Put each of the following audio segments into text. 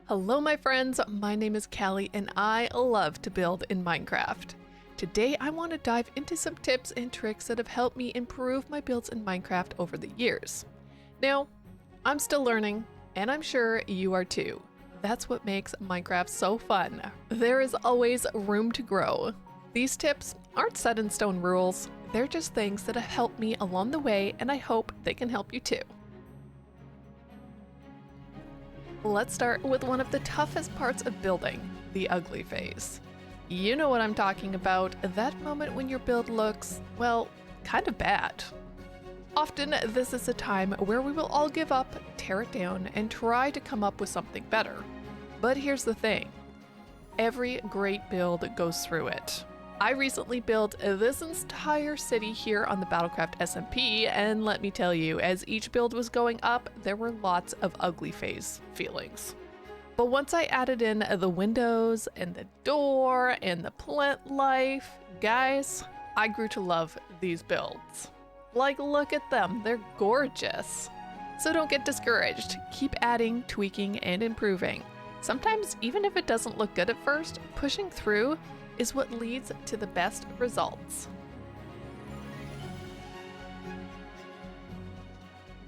Hello my friends, my name is Callie and I love to build in Minecraft. Today I want to dive into some tips and tricks that have helped me improve my builds in Minecraft over the years. Now, I'm still learning and I'm sure you are too. That's what makes Minecraft so fun. There is always room to grow. These tips aren't set in stone rules, they're just things that have helped me along the way and I hope they can help you too. Let's start with one of the toughest parts of building, the ugly phase. You know what I'm talking about, that moment when your build looks, well, kind of bad. Often, this is a time where we will all give up, tear it down, and try to come up with something better. But here's the thing, every great build goes through it. I recently built this entire city here on the Battlecraft SMP, and let me tell you, as each build was going up, there were lots of ugly phase feelings. But once I added in the windows and the door and the plant life, guys, I grew to love these builds. Like, look at them, they're gorgeous. So don't get discouraged, keep adding, tweaking, and improving. Sometimes, even if it doesn't look good at first, pushing through is what leads to the best results.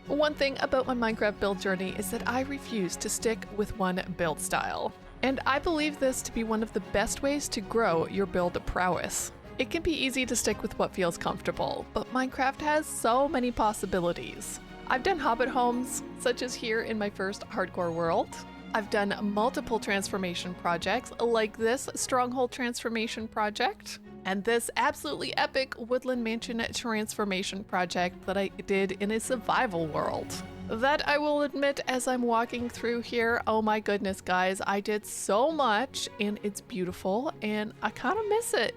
One thing about my Minecraft build journey is that I refuse to stick with one build style. And I believe this to be one of the best ways to grow your build prowess. It can be easy to stick with what feels comfortable, but Minecraft has so many possibilities. I've done hobbit homes, such as here in my first hardcore world. I've done multiple transformation projects like this Stronghold transformation project and this absolutely epic Woodland Mansion transformation project that I did in a survival world. That I will admit, as I'm walking through here, oh my goodness guys, I did so much and it's beautiful and I kind of miss it.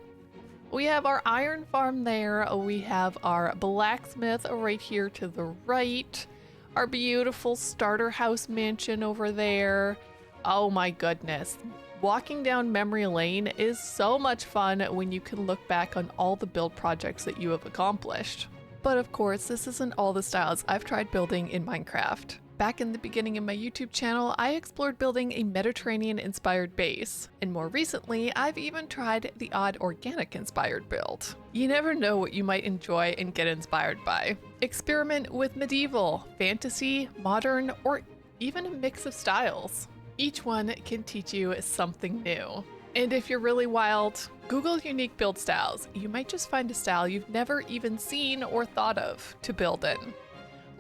We have our iron farm there, we have our blacksmith right here to the right, our beautiful starter house mansion over there. Oh my goodness. Walking down memory lane is so much fun when you can look back on all the build projects that you have accomplished. But of course, this isn't all the styles I've tried building in Minecraft. Back in the beginning of my YouTube channel, I explored building a Mediterranean-inspired base, and more recently, I've even tried the odd organic-inspired build. You never know what you might enjoy and get inspired by. Experiment with medieval, fantasy, modern, or even a mix of styles. Each one can teach you something new. And if you're really wild, Google unique build styles. You might just find a style you've never even seen or thought of to build in.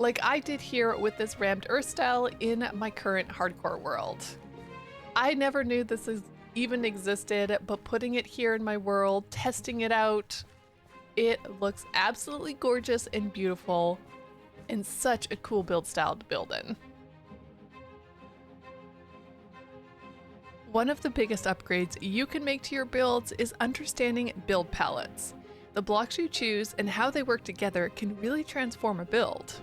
Like I did here with this rammed earth style in my current hardcore world. I never knew this even existed, but putting it here in my world, testing it out, it looks absolutely gorgeous and beautiful and such a cool build style to build in. One of the biggest upgrades you can make to your builds is understanding build palettes. The blocks you choose and how they work together can really transform a build.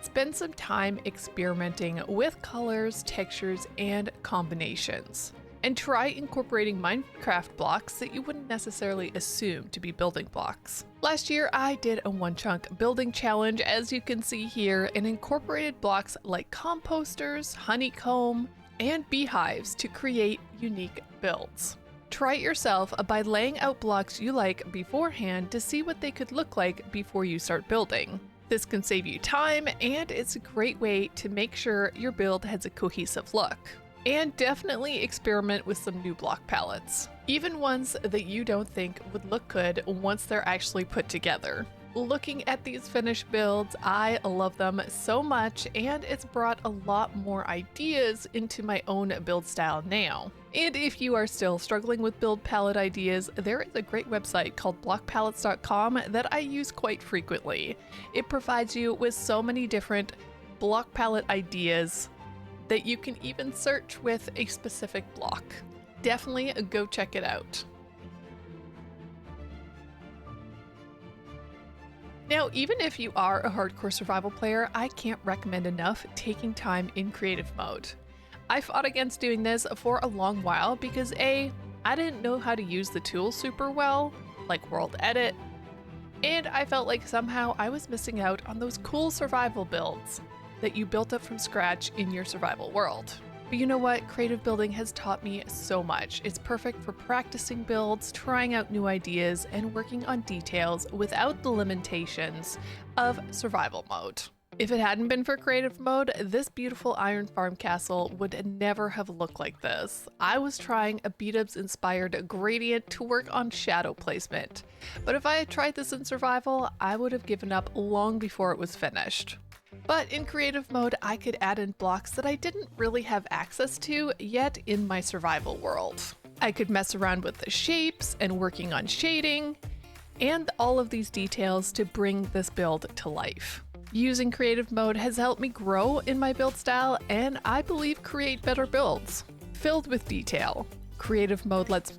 Spend some time experimenting with colors, textures, and combinations. And try incorporating Minecraft blocks that you wouldn't necessarily assume to be building blocks. Last year, I did a one-chunk building challenge, as you can see here, and incorporated blocks like composters, honeycomb, and beehives to create unique builds. Try it yourself by laying out blocks you like beforehand to see what they could look like before you start building. This can save you time, and it's a great way to make sure your build has a cohesive look. And definitely experiment with some new block palettes, even ones that you don't think would look good once they're actually put together. Looking at these finished builds, I love them so much, and it's brought a lot more ideas into my own build style now. And if you are still struggling with build palette ideas, there is a great website called blockpalettes.com that I use quite frequently. It provides you with so many different block palette ideas that you can even search with a specific block. Definitely go check it out. Now, even if you are a hardcore survival player, I can't recommend enough taking time in creative mode. I fought against doing this for a long while because A, I didn't know how to use the tools super well, like World Edit, and I felt like somehow I was missing out on those cool survival builds that you built up from scratch in your survival world. But you know what? Creative building has taught me so much. It's perfect for practicing builds, trying out new ideas, and working on details without the limitations of survival mode. If it hadn't been for creative mode, this beautiful iron farm castle would never have looked like this. I was trying a B-Dubs inspired gradient to work on shadow placement, but if I had tried this in survival, I would have given up long before it was finished. But in creative mode, I could add in blocks that I didn't really have access to yet in my survival world. I could mess around with the shapes and working on shading, and all of these details to bring this build to life. Using creative mode has helped me grow in my build style and I believe create better builds. Filled with detail, creative mode lets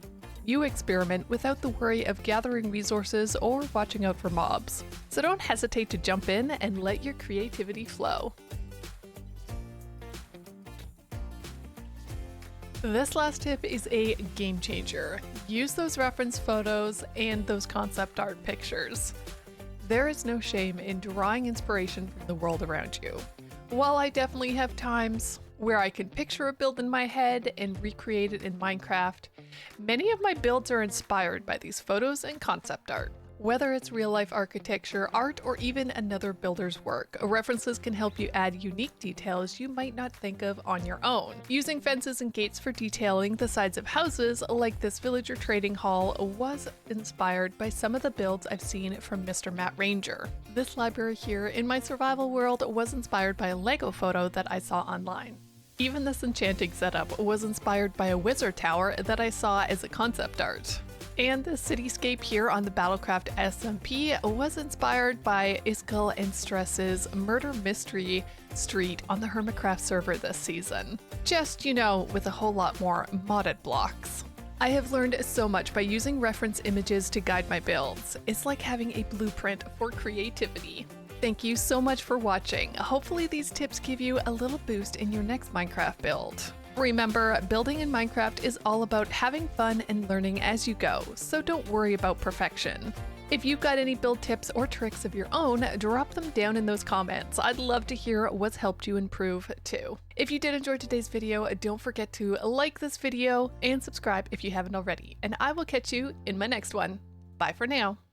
you experiment without the worry of gathering resources or watching out for mobs. So don't hesitate to jump in and let your creativity flow. This last tip is a game changer. Use those reference photos and those concept art pictures. There is no shame in drawing inspiration from the world around you. While I definitely have times where I can picture a build in my head and recreate it in Minecraft, many of my builds are inspired by these photos and concept art. Whether it's real-life architecture, art, or even another builder's work, references can help you add unique details you might not think of on your own. Using fences and gates for detailing the sides of houses, like this villager trading hall, was inspired by some of the builds I've seen from Mr. Matt Ranger. This library here in my survival world was inspired by a Lego photo that I saw online. Even this enchanting setup was inspired by a wizard tower that I saw as a concept art. And the cityscape here on the Battlecraft SMP was inspired by Iskall and Stress's Murder Mystery Street on the Hermitcraft server this season. Just, you know, with a whole lot more modded blocks. I have learned so much by using reference images to guide my builds. It's like having a blueprint for creativity. Thank you so much for watching. Hopefully these tips give you a little boost in your next Minecraft build. Remember, building in Minecraft is all about having fun and learning as you go, so don't worry about perfection. If you've got any build tips or tricks of your own, drop them down in those comments. I'd love to hear what's helped you improve too. If you did enjoy today's video, don't forget to like this video and subscribe if you haven't already, and I will catch you in my next one. Bye for now.